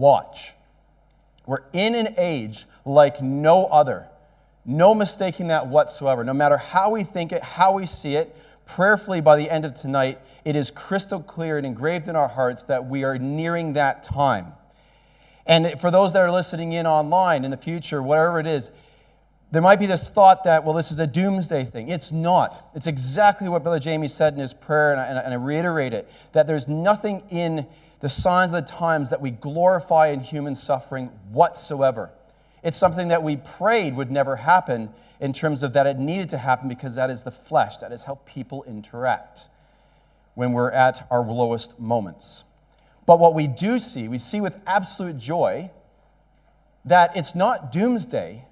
watch. We're in an age like no other. No mistaking that whatsoever. No matter how we think it, how we see it, prayerfully by the end of tonight, it is crystal clear and engraved in our hearts that we are nearing that time. And for those that are listening in online in the future, whatever it is, there might be this thought that, well, this is a doomsday thing. It's not. It's exactly what Brother Jamie said in his prayer, and I reiterate it, that there's nothing in the signs of the times that we glorify in human suffering whatsoever. It's something that we prayed would never happen in terms of that it needed to happen because that is the flesh. That is how people interact when we're at our lowest moments. But what we do see, we see with absolute joy that it's not doomsday.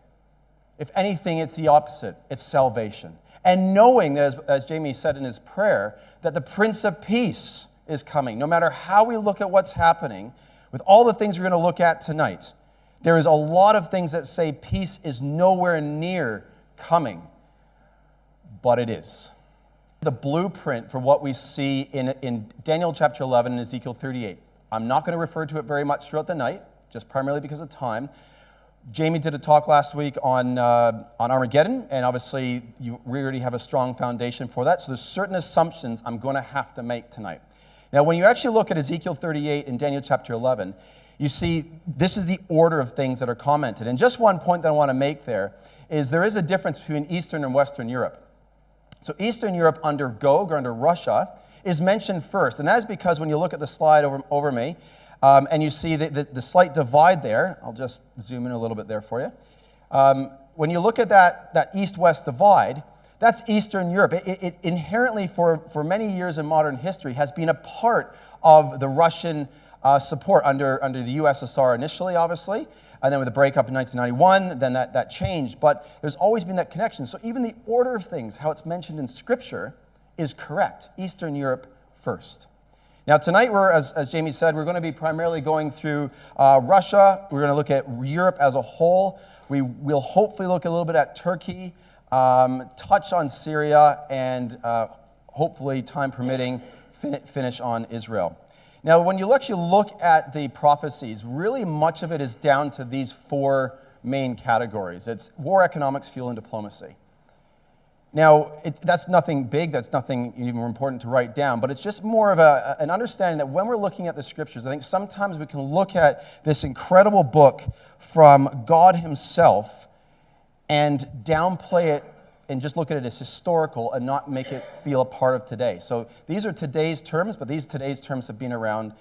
If anything, it's the opposite. It's salvation. And knowing, that, as Jamie said in his prayer, that the Prince of Peace is coming. No matter how we look at what's happening, with all the things we're going to look at tonight, there is a lot of things that say peace is nowhere near coming, but it is. The blueprint for what we see in Daniel chapter 11 and Ezekiel 38. I'm not going to refer to it very much throughout the night, just primarily because of time. Jamie did a talk last week on Armageddon, and obviously we already have a strong foundation for that, so there's certain assumptions I'm going to have to make tonight. Now, when you actually look at Ezekiel 38 and Daniel chapter 11, you see this is the order of things that are commented. And just one point that I want to make there is a difference between Eastern and Western Europe. So Eastern Europe under Gog, or under Russia, is mentioned first. And that is because when you look at the slide over me, and you see the slight divide there, I'll just zoom in a little bit there for you. When you look at that east-west divide, that's Eastern Europe. It inherently, for many years in modern history, has been a part of the Russian support under the USSR initially, obviously, and then with the breakup in 1991, then that changed. But there's always been that connection. So even the order of things, how it's mentioned in Scripture, is correct. Eastern Europe first. Now tonight, as Jamie said, we're going to be primarily going through Russia. We're going to look at Europe as a whole. We'll hopefully look a little bit at Turkey, touch on Syria, and hopefully, time permitting, finish on Israel. Now, when you actually look at the prophecies, really much of it is down to these four main categories. It's war, economics, fuel, and diplomacy. Now, that's nothing big, that's nothing even important to write down, but it's just more of an understanding that when we're looking at the Scriptures, I think sometimes we can look at this incredible book from God Himself and downplay it and just look at it as historical and not make it feel a part of today. So these are today's terms, but today's terms have been around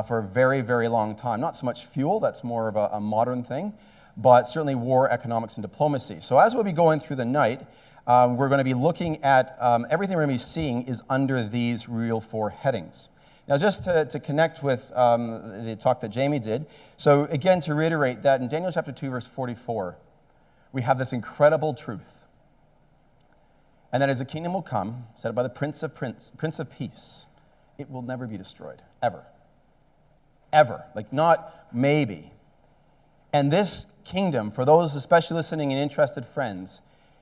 for a very, very long time. Not so much fuel, that's more of a modern thing, but certainly war, economics, and diplomacy. So as we'll be going through the night, we're going to be looking at everything we're going to be seeing is under these real four headings. Now, just to connect with the talk that Jamie did, so again, to reiterate that in Daniel chapter 2, verse 44, we have this incredible truth. And that as a kingdom will come, said by the Prince of Peace, it will never be destroyed, ever. Ever. Like not maybe. And this kingdom, for those especially listening and interested friends,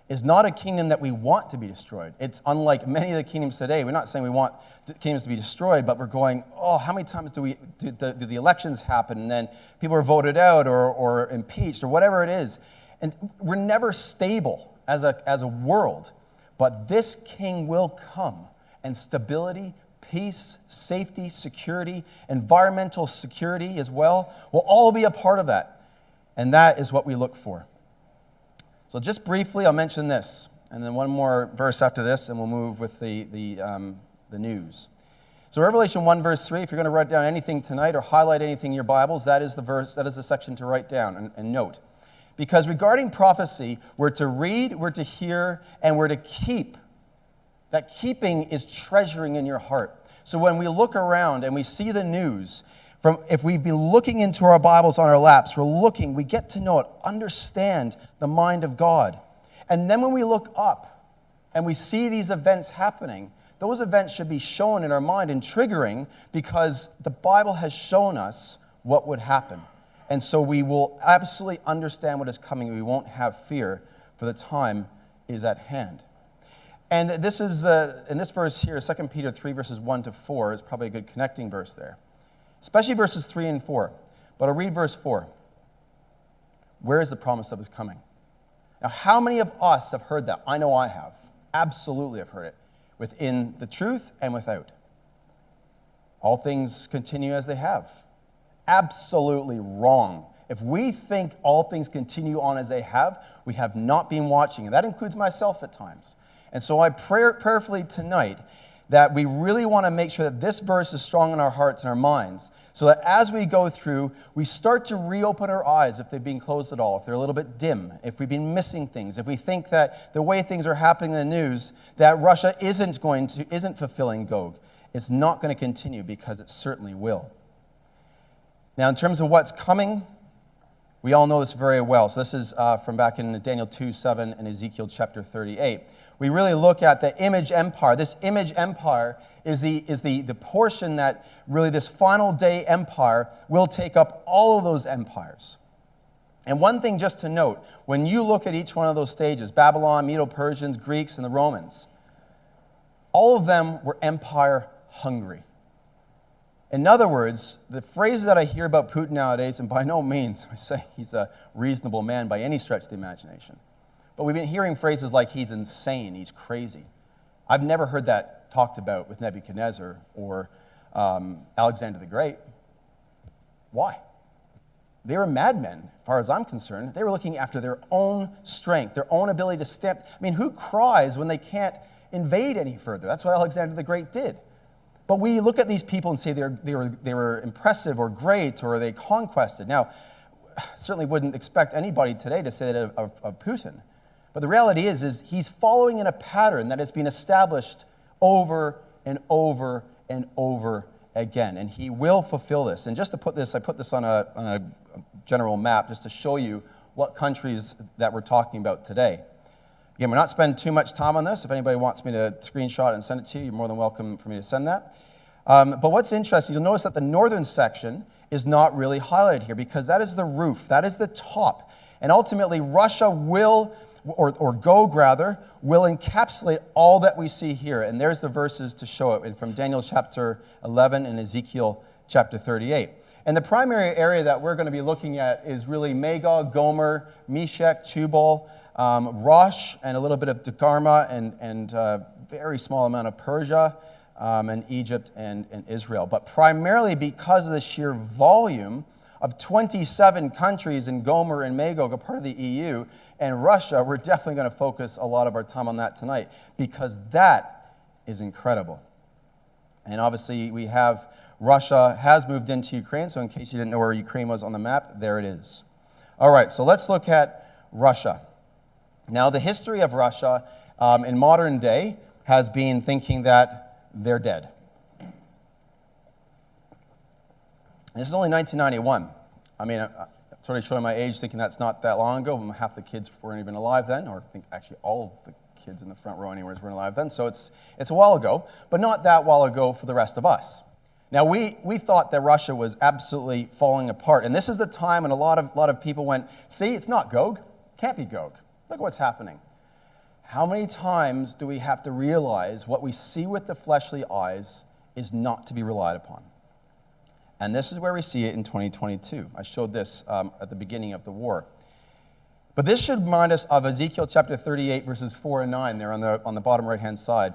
is not a kingdom that we want to be destroyed. It's unlike many of the kingdoms today. We're not saying we want kingdoms to be destroyed, but we're going, oh, how many times do the elections happen, and then people are voted out or impeached or whatever it is. And we're never stable as a world. But this king will come, and stability, peace, safety, security, environmental security as well will all be a part of that. And that is what we look for. So just briefly, I'll mention this, and then one more verse after this, and we'll move with the news. So Revelation 1, verse 3, if you're going to write down anything tonight or highlight anything in your Bibles, that is the verse, that is the section to write down and note. Because regarding prophecy, we're to read, we're to hear, and we're to keep. That keeping is treasuring in your heart. So when we look around and we see the news, if we've been looking into our Bibles on our laps, we get to know it, understand the mind of God. And then when we look up and we see these events happening, those events should be shown in our mind and triggering because the Bible has shown us what would happen. And so we will absolutely understand what is coming. We won't have fear, for the time is at hand. And this is, in this verse here, 2 Peter 3, verses 1 to 4, is probably a good connecting verse there. Especially verses 3 and 4. But I'll read verse 4. Where is the promise of his coming? Now, how many of us have heard that? I know I have. Absolutely have heard it. Within the truth and without. All things continue as they have. Absolutely wrong. If we think all things continue on as they have, we have not been watching. And that includes myself at times. And so I pray prayerfully tonight that we really want to make sure that this verse is strong in our hearts and our minds, so that as we go through, we start to reopen our eyes if they've been closed at all, if they're a little bit dim, if we've been missing things, if we think that the way things are happening in the news, that Russia isn't fulfilling Gog. It's not going to continue, because it certainly will. Now, in terms of what's coming, we all know this very well. So this is from back in Daniel 2:7 and Ezekiel chapter 38. We really look at the image empire. This image empire is the portion that really this final day empire will take up all of those empires. And one thing just to note, when you look at each one of those stages, Babylon, Medo-Persians, Greeks, and the Romans, all of them were empire hungry. In other words, the phrases that I hear about Putin nowadays, and by no means I say he's a reasonable man by any stretch of the imagination, but we've been hearing phrases like he's insane, he's crazy. I've never heard that talked about with Nebuchadnezzar or Alexander the Great. Why? They were madmen, as far as I'm concerned. They were looking after their own strength, their own ability to stamp. I mean, who cries when they can't invade any further? That's what Alexander the Great did. But we look at these people and say they were impressive or great, or they conquested. Now, certainly wouldn't expect anybody today to say that of Putin. But the reality is he's following in a pattern that has been established over and over and over again. And he will fulfill this. And just to put this, I put this on a general map just to show you what countries that we're talking about today. Again, we're not spending too much time on this. If anybody wants me to screenshot and send it to you, you're more than welcome for me to send that. But what's interesting, you'll notice that the northern section is not really highlighted here, because that is the roof, that is the top. And ultimately, Russia will, or Gog rather, will encapsulate all that we see here. And there's the verses to show it, and from Daniel chapter 11 and Ezekiel chapter 38. And the primary area that we're going to be looking at is really Magog, Gomer, Meshech, Tubal, Rosh, and a little bit of Dagarma, and very small amount of Persia, and Egypt and Israel. But primarily because of the sheer volume of 27 countries in Gomer and Magog, a part of the EU, and Russia, we're definitely going to focus a lot of our time on that tonight, because that is incredible. And obviously we have Russia has moved into Ukraine, so in case you didn't know where Ukraine was on the map, there it is. All right, so let's look at Russia. Now, the history of Russia in modern day has been thinking that they're dead. This is only 1991. I mean, I'm sort of showing my age, thinking that's not that long ago. Half the kids weren't even alive then, or I think actually all of the kids in the front row anyways weren't alive then. So it's a while ago, but not that while ago for the rest of us. Now, we thought that Russia was absolutely falling apart, and this is the time when a lot of people went, see, it's not Gog, can't be Gog. Look what's happening. How many times do we have to realize what we see with the fleshly eyes is not to be relied upon? And this is where we see it in 2022. I showed this at the beginning of the war. But this should remind us of Ezekiel chapter 38, verses 4 and 9 there on the bottom right-hand side.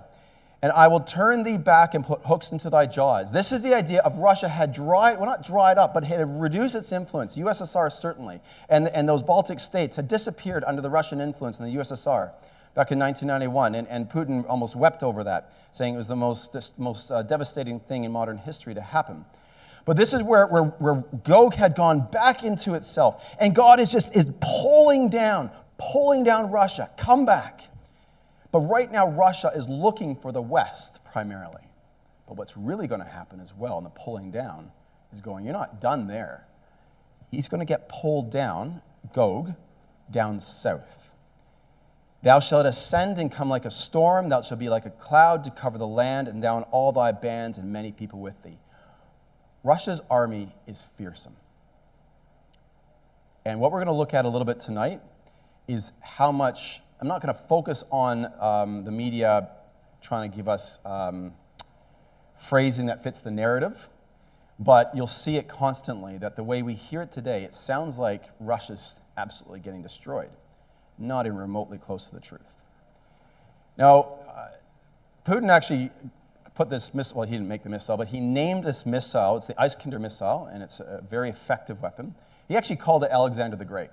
And I will turn thee back and put hooks into thy jaws. This is the idea of Russia had dried, well, not dried up, but had reduced its influence. USSR certainly. And those Baltic states had disappeared under the Russian influence in the USSR back in 1991. And Putin almost wept over that, saying it was the most devastating thing in modern history to happen. But this is where Gog had gone back into itself. And God is pulling down Russia. Come back. But right now, Russia is looking for the West primarily. But what's really going to happen as well in the pulling down is going, you're not done there. He's going to get pulled down, Gog, down south. Thou shalt ascend and come like a storm. Thou shalt be like a cloud to cover the land, and down all thy bands and many people with thee. Russia's army is fearsome. And what we're going to look at a little bit tonight is how much, I'm not going to focus on the media trying to give us phrasing that fits the narrative, But you'll see it constantly, that the way we hear it today, it sounds like Russia's absolutely getting destroyed, not even remotely close to the truth. Now, Putin actually put this missile, well, he didn't make the missile, but he named this missile, it's the Iskander missile, and it's a very effective weapon. He actually called it Alexander the Great.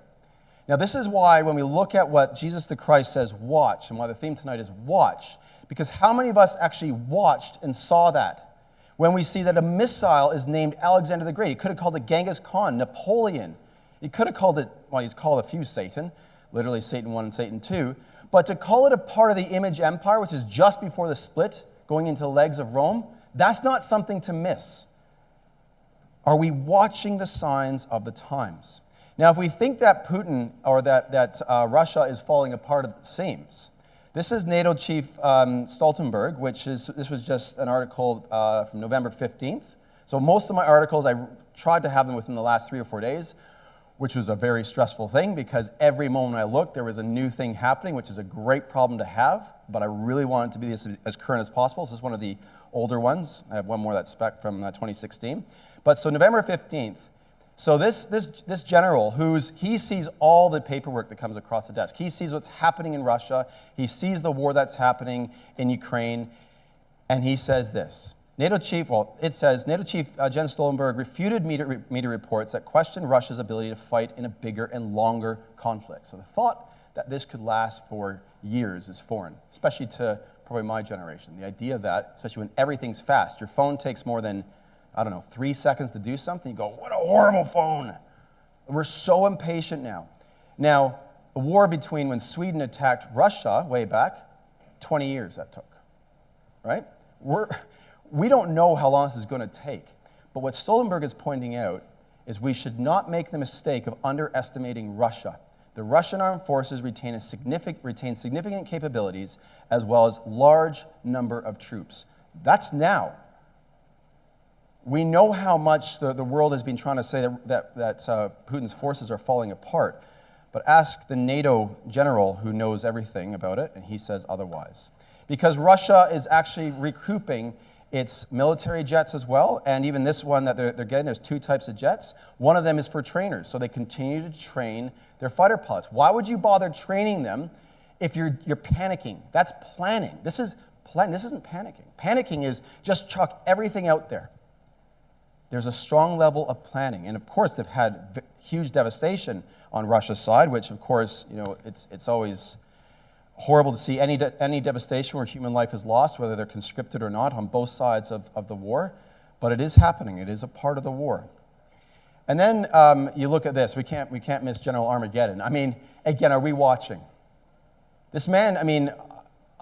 Now, this is why when we look at what Jesus the Christ says, watch, and why the theme tonight is watch, because how many of us actually watched and saw that? When we see that a missile is named Alexander the Great, he could have called it Genghis Khan, Napoleon. He could have called it, well, he's called a few Satan, literally Satan 1 and Satan 2, but to call it a part of the image empire, which is just before the split, going into the legs of Rome, that's not something to miss. Are we watching the signs of the times? Now, if we think that Putin, or that Russia is falling apart at the seams, this is NATO Chief Stoltenberg, this was just an article from November 15th. So most of my articles, I tried to have them within the last 3 or 4 days, which was a very stressful thing because every moment I looked, there was a new thing happening, which is a great problem to have, but I really wanted to be as current as possible. This is one of the older ones. I have one more that's spec from 2016. But so November 15th, so this general, he sees all the paperwork that comes across the desk. He sees what's happening in Russia. He sees the war that's happening in Ukraine. And he says this. NATO Chief Jens Stoltenberg refuted media reports that question Russia's ability to fight in a bigger and longer conflict. So the thought that this could last for years is foreign, especially to probably my generation. The idea of that, especially when everything's fast, your phone takes more than 3 seconds to do something, you go, what a horrible phone. We're so impatient now. Now, a war between when Sweden attacked Russia way back, 20 years that took, right? We don't know how long this is going to take. But what Stoltenberg is pointing out is we should not make the mistake of underestimating Russia. The Russian armed forces retain significant capabilities as well as large number of troops. That's now. We know how much the world has been trying to say that Putin's forces are falling apart, but ask the NATO general who knows everything about it, and he says otherwise. Because Russia is actually recouping its military jets as well, and even this one that they're getting, there's 2 types of jets. One of them is for trainers, so they continue to train their fighter pilots. Why would you bother training them if you're panicking? That's planning. This isn't panicking. Panicking is just chuck everything out there. There's a strong level of planning. And of course, they've had huge devastation on Russia's side, which of course, it's always horrible to see any devastation where human life is lost, whether they're conscripted or not, on both sides of the war. But it is happening. It is a part of the war. And then you look at this. We can't miss General Armageddon. I mean, again, are we watching? This man,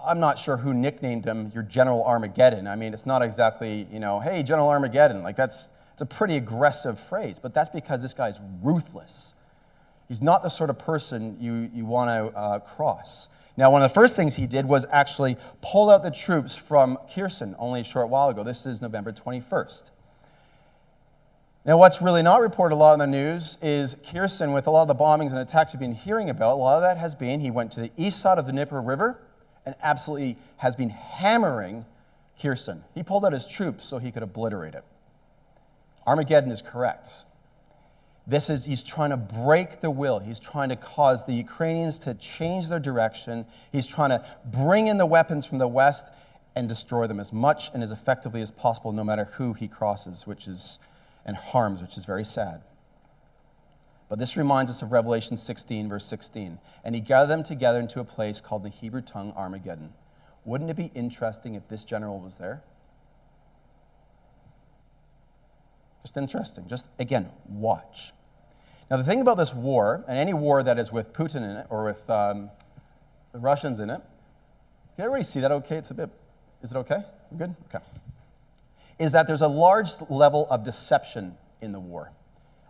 I'm not sure who nicknamed him your General Armageddon. It's not exactly, hey, General Armageddon. It's a pretty aggressive phrase, but that's because this guy's ruthless. He's not the sort of person you want to cross. Now, one of the first things he did was actually pull out the troops from Kherson only a short while ago. This is November 21st. Now, what's really not reported a lot in the news is Kherson, with a lot of the bombings and attacks you've been hearing about, a lot of that has been, he went to the east side of the Dnieper River and absolutely has been hammering Kherson. He pulled out his troops so he could obliterate it. Armageddon is correct. He's trying to break the will. He's trying to cause the Ukrainians to change their direction. He's trying to bring in the weapons from the West and destroy them as much and as effectively as possible, no matter who he crosses, and harms, which is very sad. But this reminds us of Revelation 16, verse 16. And he gathered them together into a place called in the Hebrew tongue Armageddon. Wouldn't it be interesting if this general was there? Just interesting. Just, again, watch. Now, the thing about this war, and any war that is with Putin in it, or with the Russians in it, can everybody see that okay? Is it okay? We're good? Okay. Is that there's a large level of deception in the war.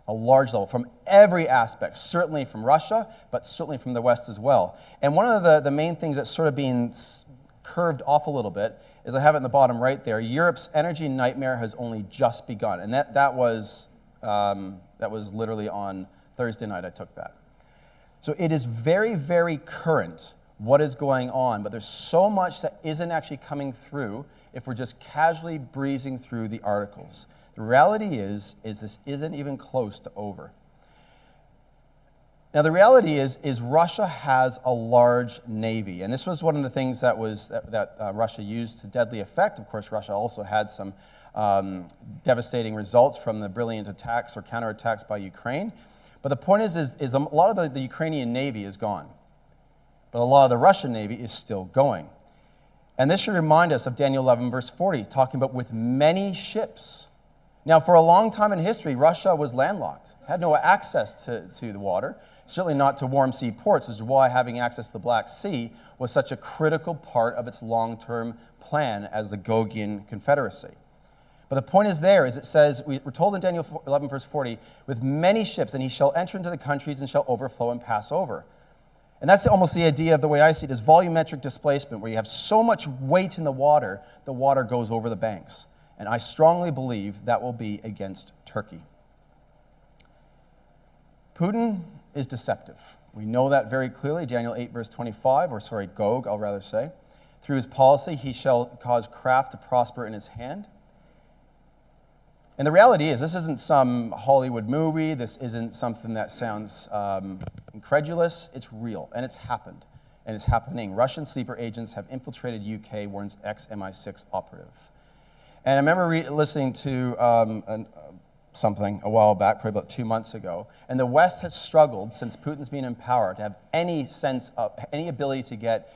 A large level from every aspect, certainly from Russia, but certainly from the West as well. And one of the main things that's sort of being curved off a little bit is I have it in the bottom right there. Europe's energy nightmare has only just begun. And that was literally on Thursday night I took that. So it is very, very current what is going on, but there's so much that isn't actually coming through if we're just casually breezing through the articles. The reality is this isn't even close to over. Now, the reality is Russia has a large navy, and this was one of the things that Russia used to deadly effect. Of course, Russia also had some devastating results from the brilliant attacks or counterattacks by Ukraine. But the point is a lot of the Ukrainian navy is gone, but a lot of the Russian navy is still going. And this should remind us of Daniel 11, verse 40, talking about with many ships. Now, for a long time in history, Russia was landlocked, had no access to the water, certainly not to warm sea ports, which is why having access to the Black Sea was such a critical part of its long-term plan as the Gogian Confederacy. But the point is it says, we're told in Daniel 11, verse 40, with many ships, and he shall enter into the countries and shall overflow and pass over. And that's almost the idea of the way I see it, is volumetric displacement, where you have so much weight in the water goes over the banks. And I strongly believe that will be against Turkey. Putin is deceptive. We know that very clearly. Daniel 8, verse 25, Gog, I'll rather say. Through his policy, he shall cause craft to prosper in his hand. And the reality is, this isn't some Hollywood movie. This isn't something that sounds incredulous. It's real, and it's happened, and it's happening. Russian sleeper agents have infiltrated UK, warns ex-MI6 operative. And I remember listening to something a while back, probably about 2 months ago, and the West has struggled since Putin's been in power to have any sense of, any ability to get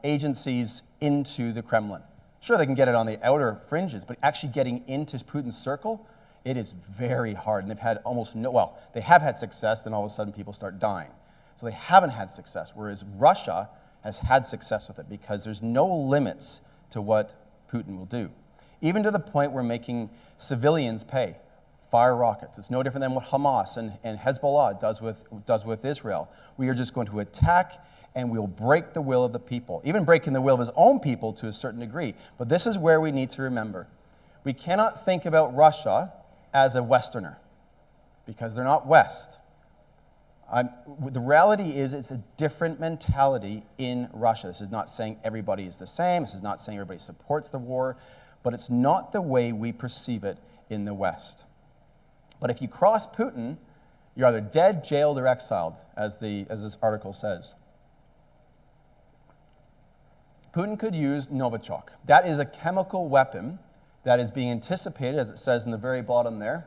agencies into the Kremlin. Sure, they can get it on the outer fringes, but actually getting into Putin's circle, it is very hard. And they've had they have had success, then all of a sudden people start dying. So they haven't had success, whereas Russia has had success with it because there's no limits to what Putin will do. Even to the point where making civilians pay, fire rockets. It's no different than what Hamas and Hezbollah does with Israel. We are just going to attack and we'll break the will of the people, even breaking the will of his own people to a certain degree. But this is where we need to remember. We cannot think about Russia as a Westerner, because they're not West. The reality is it's a different mentality in Russia. This is not saying everybody is the same. This is not saying everybody supports the war, but it's not the way we perceive it in the West. But if you cross Putin, you're either dead, jailed, or exiled, as this article says. Putin could use Novichok. That is a chemical weapon that is being anticipated, as it says in the very bottom there.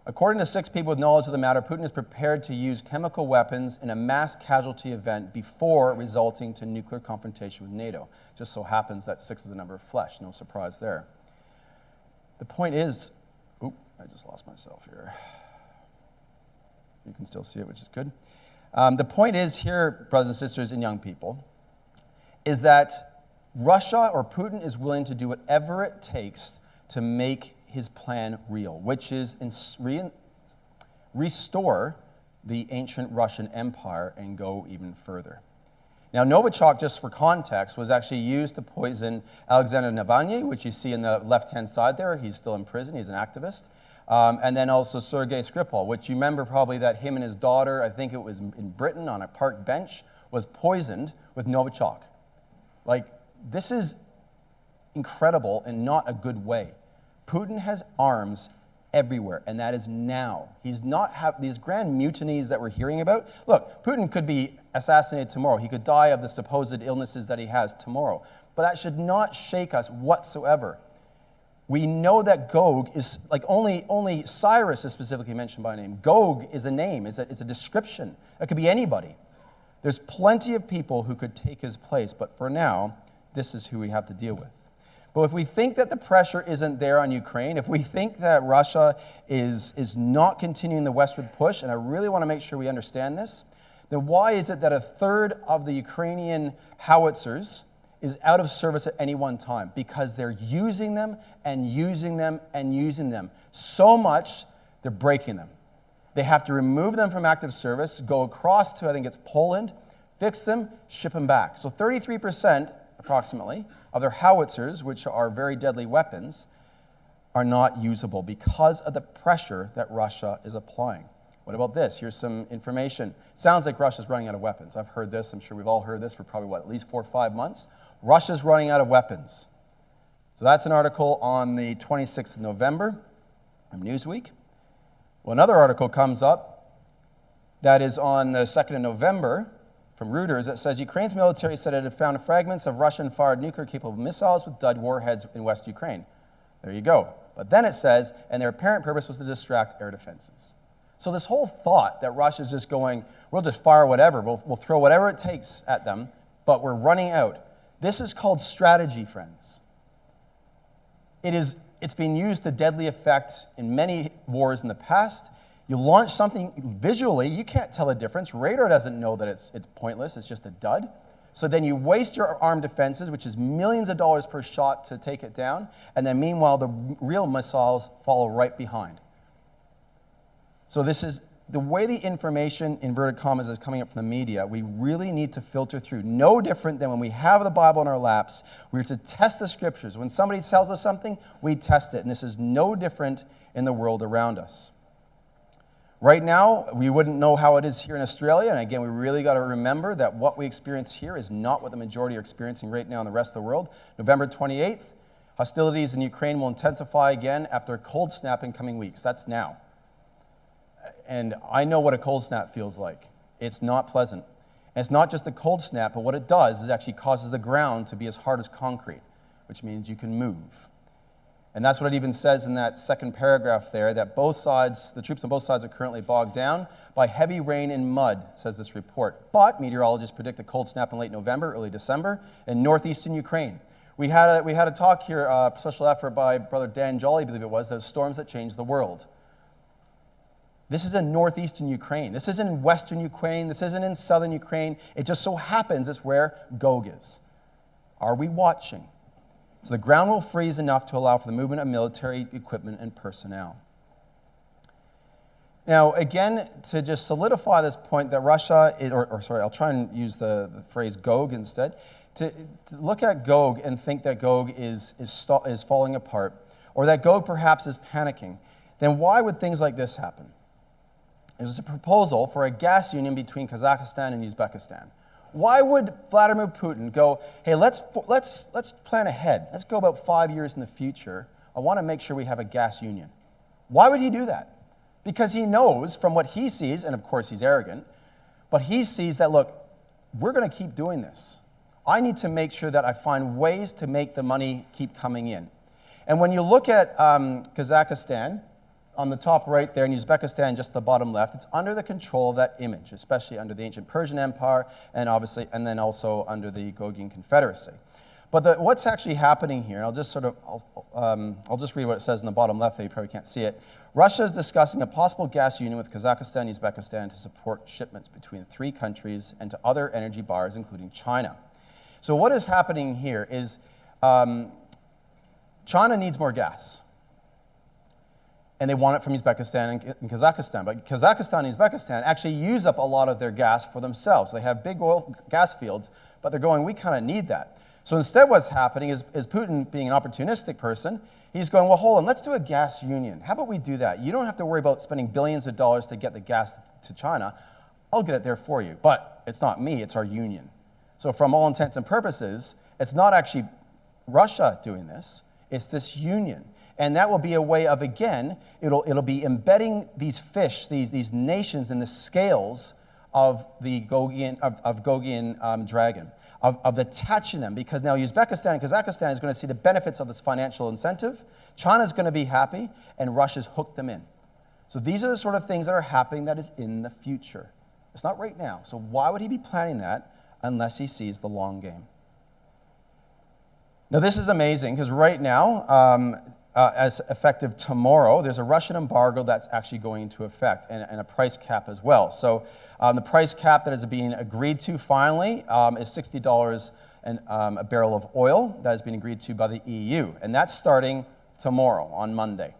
According to 6 people with knowledge of the matter, Putin is prepared to use chemical weapons in a mass casualty event before resulting to nuclear confrontation with NATO. Just so happens that 6 is the number of flesh. No surprise there. The point is, I just lost myself here. You can still see it, which is good. The point is here, brothers and sisters and young people, is that Russia or Putin is willing to do whatever it takes to make his plan real, which is restore the ancient Russian Empire and go even further. Now, Novichok, just for context, was actually used to poison Alexander Navalny, which you see in the left-hand side there. He's still in prison. He's an activist. And then also Sergei Skripal, which you remember probably that him and his daughter, I think it was in Britain on a park bench, was poisoned with Novichok. Like, this is incredible in not a good way. Putin has arms everywhere, and that is now. He's not these grand mutinies that we're hearing about. Look, Putin could be assassinated tomorrow. He could die of the supposed illnesses that he has tomorrow. But that should not shake us whatsoever. We know that Gog is, like, only Cyrus is specifically mentioned by name. Gog is a name, it's a description. It could be anybody. There's plenty of people who could take his place, but for now, this is who we have to deal with. But if we think that the pressure isn't there on Ukraine, if we think that Russia is not continuing the westward push, and I really want to make sure we understand this, then why is it that a third of the Ukrainian howitzers is out of service at any one time? Because they're using them and using them and using them. So much, they're breaking them. They have to remove them from active service, go across to, I think it's Poland, fix them, ship them back. So 33%, approximately, of their howitzers, which are very deadly weapons, are not usable because of the pressure that Russia is applying. What about this? Here's some information. Sounds like Russia's running out of weapons. I've heard this. I'm sure we've all heard this for probably, at least 4 or 5 months. Russia's running out of weapons. So that's an article on the 26th of November from Newsweek. Well, another article comes up that is on the 2nd of November from Reuters that says Ukraine's military said it had found fragments of Russian-fired nuclear-capable missiles with dud warheads in West Ukraine. There you go. But then it says, and their apparent purpose was to distract air defenses. So this whole thought that Russia's just going, we'll just fire whatever, we'll throw whatever it takes at them, but we're running out. This is called strategy, friends. It's been used to deadly effect in many wars in the past. You launch something visually, you can't tell the difference. Radar doesn't know that it's pointless, it's just a dud. So then you waste your armed defenses, which is millions of dollars per shot to take it down, and then meanwhile the real missiles follow right behind. So this is the way the information, inverted commas, is coming up from the media. We really need to filter through. No different than when we have the Bible in our laps, we're to test the scriptures. When somebody tells us something, we test it, and this is no different in the world around us. Right now, we wouldn't know how it is here in Australia, and again, we really got to remember that what we experience here is not what the majority are experiencing right now in the rest of the world. November 28th, hostilities in Ukraine will intensify again after a cold snap in coming weeks. That's now. And I know what a cold snap feels like. It's not pleasant. And it's not just a cold snap, but what it does is it actually causes the ground to be as hard as concrete, which means you can move. And that's what it even says in that second paragraph there, that both sides, the troops on both sides are currently bogged down by heavy rain and mud, says this report. But meteorologists predict a cold snap in late November, early December, in northeastern Ukraine. We had a talk here, a special effort by Brother Dan Jolly, I believe it was, those storms that changed the world. This is in northeastern Ukraine. This isn't in western Ukraine. This isn't in southern Ukraine. It just so happens it's where Gog is. Are we watching? So the ground will freeze enough to allow for the movement of military equipment and personnel. Now, again, to just solidify this point that Russia, I'll try and use the phrase Gog instead. To look at Gog and think that Gog is falling apart, or that Gog perhaps is panicking, then why would things like this happen? There's a proposal for a gas union between Kazakhstan and Uzbekistan. Why would Vladimir Putin go, hey, let's plan ahead. Let's go about 5 years in the future. I want to make sure we have a gas union. Why would he do that? Because he knows from what he sees, and of course he's arrogant, but he sees that, look, we're going to keep doing this. I need to make sure that I find ways to make the money keep coming in. And when you look at Kazakhstan, on the top right there, in Uzbekistan, just the bottom left, it's under the control of that image, especially under the ancient Persian Empire, and obviously, and then also under the Gogian Confederacy. But what's actually happening here, and I'll just read what it says in the bottom left there, you probably can't see it. Russia is discussing a possible gas union with Kazakhstan and Uzbekistan to support shipments between the three countries and to other energy buyers, including China. So what is happening here is China needs more gas. And they want it from Uzbekistan and Kazakhstan. But Kazakhstan and Uzbekistan actually use up a lot of their gas for themselves. They have big oil gas fields, but they're going, we kind of need that. So instead what's happening is Putin, being an opportunistic person, he's going, well, hold on, let's do a gas union. How about we do that? You don't have to worry about spending billions of dollars to get the gas to China. I'll get it there for you. But it's not me, it's our union. So from all intents and purposes, it's not actually Russia doing this, it's this union. And that will be a way of, again, it'll be embedding these fish, these nations in the scales of the Gogian dragon, of attaching them. Because now Uzbekistan and Kazakhstan is going to see the benefits of this financial incentive. China's going to be happy, and Russia's hooked them in. So these are the sort of things that are happening that is in the future. It's not right now. So why would he be planning that unless he sees the long game? Now this is amazing, because right now, as effective tomorrow, there's a Russian embargo that's actually going into effect, and a price cap as well. So the price cap that is being agreed to finally is $60 a barrel of oil. That has been agreed to by the EU, and that's starting tomorrow, on Monday.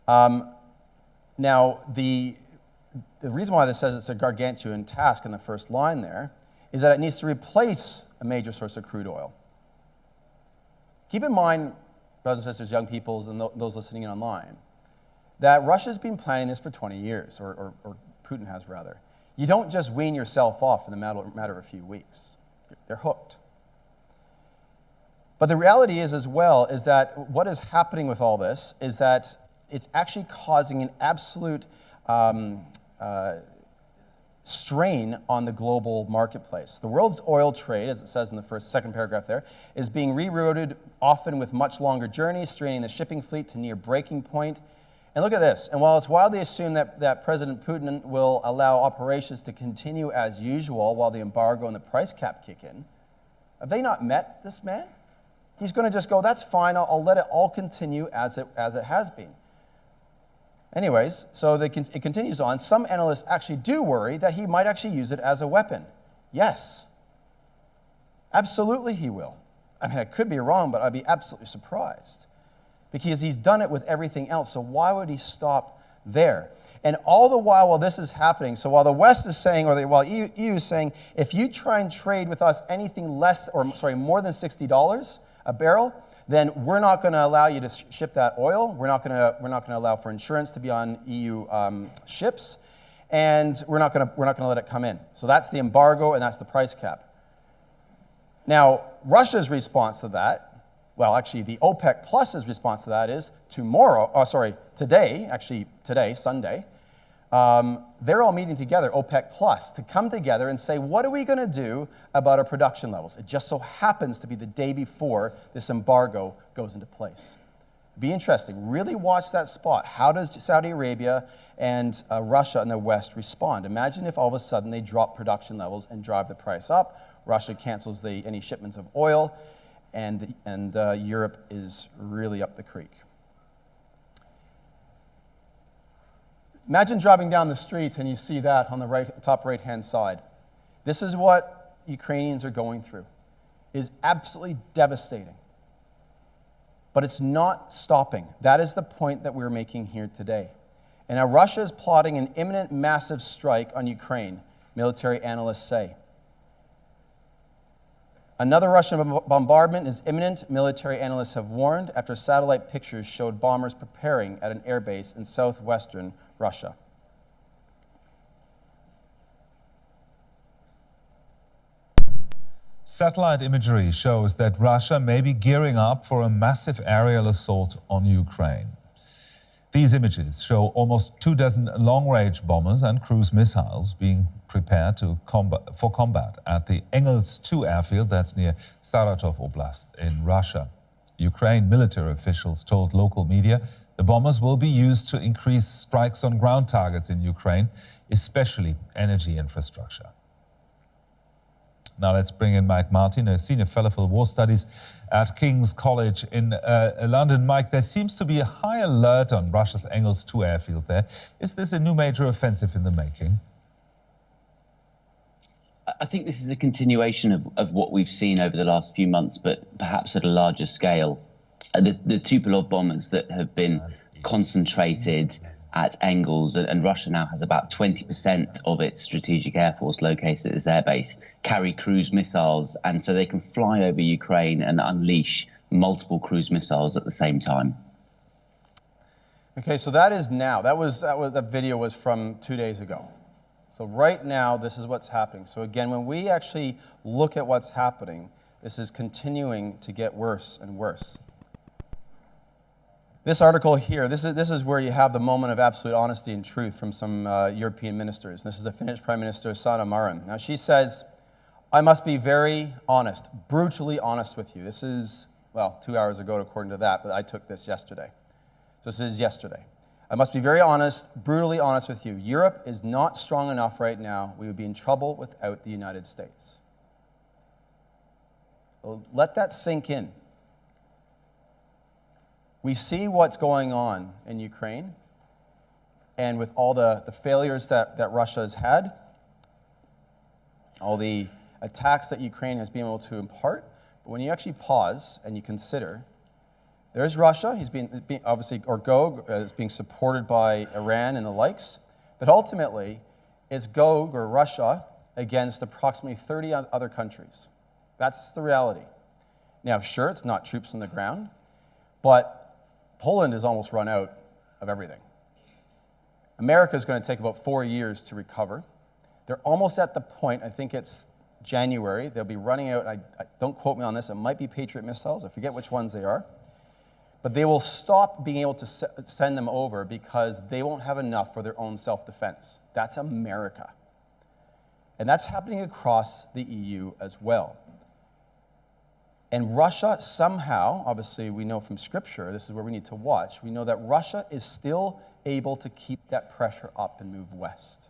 Now, the reason why this says it's a gargantuan task in the first line there is that it needs to replace a major source of crude oil. Keep in mind, brothers and sisters, young peoples, and those listening in online, that Russia's been planning this for 20 years, or Putin has rather. You don't just wean yourself off in the matter of a few weeks. They're hooked. But the reality is as well is that what is happening with all this is that it's actually causing an absolute strain on the global marketplace. The world's oil trade, as it says in the second paragraph there, is being rerouted often with much longer journeys, straining the shipping fleet to near breaking point. And look at this. And while it's widely assumed that President Putin will allow operations to continue as usual while the embargo and the price cap kick in, have they not met this man? He's going to just go, that's fine, I'll let it all continue as it has been. Anyways, so it continues on. Some analysts actually do worry that he might actually use it as a weapon. Yes, absolutely he will. I mean, I could be wrong, but I'd be absolutely surprised because he's done it with everything else, so why would he stop there? And all the while this is happening, so while the West is saying, while EU is saying, if you try and trade with us anything more than $60 a barrel, then we're not going to allow you to ship that oil. We're not going to allow for insurance to be on EU ships, and we're not going to let it come in. So that's the embargo, and that's the price cap. Now, Russia's response to that, well, actually, the OPEC Plus's response to that is today, Sunday. They're all meeting together, OPEC Plus, to come together and say, what are we going to do about our production levels? It just so happens to be the day before this embargo goes into place. Be interesting. Really watch that spot. How does Saudi Arabia and Russia and the West respond? Imagine if all of a sudden they drop production levels and drive the price up. Russia cancels any shipments of oil, and Europe is really up the creek. Imagine driving down the street and you see that on the top right-hand side. This is what Ukrainians are going through. It is absolutely devastating. But it's not stopping. That is the point that we're making here today. And now Russia is plotting an imminent massive strike on Ukraine, military analysts say. Another Russian bombardment is imminent, military analysts have warned, after satellite pictures showed bombers preparing at an airbase in southwestern Russia. Satellite imagery shows that Russia may be gearing up for a massive aerial assault on Ukraine. These images show almost 24 long-range bombers and cruise missiles being prepared for combat at the Engels II airfield that's near Saratov Oblast in Russia. Ukraine military officials told local media the bombers will be used to increase strikes on ground targets in Ukraine, especially energy infrastructure. Now let's bring in Mike Martin, a senior fellow for war studies at King's College in London. Mike, there seems to be a high alert on Russia's Engels II airfield there. Is this a new major offensive in the making? I think this is a continuation of what we've seen over the last few months, but perhaps at a larger scale. The Tupolev bombers that have been concentrated at Engels, and Russia now has about 20% of its strategic air force located at this airbase, carry cruise missiles, and so they can fly over Ukraine and unleash multiple cruise missiles at the same time. Okay, so that is now. That video was from 2 days ago. So right now, this is what's happening. So again, when we actually look at what's happening, this is continuing to get worse and worse. This article here, this is where you have the moment of absolute honesty and truth from some European ministers. This is the Finnish Prime Minister, Sanna Marin. Now she says, I must be very honest, brutally honest with you. This is, well, 2 hours ago according to that, but I took this yesterday. So this is yesterday. I must be very honest, brutally honest with you. Europe is not strong enough right now. We would be in trouble without the United States. So let that sink in. We see what's going on in Ukraine, and with all the failures that Russia has had, all the attacks that Ukraine has been able to impart. But when you actually pause and you consider, there's Russia, he's being obviously, or Gog is being supported by Iran and the likes, but ultimately it's Gog or Russia against approximately 30 other countries. That's the reality. Now, sure, it's not troops on the ground, but Poland has almost run out of everything. America is going to take about 4 years to recover. They're almost at the point, I think it's January, they'll be running out, don't quote me on this, it might be Patriot missiles, I forget which ones they are, but they will stop being able to send them over because they won't have enough for their own self-defense. That's America. And that's happening across the EU as well. And Russia somehow, obviously we know from Scripture, this is where we need to watch, we know that Russia is still able to keep that pressure up and move west.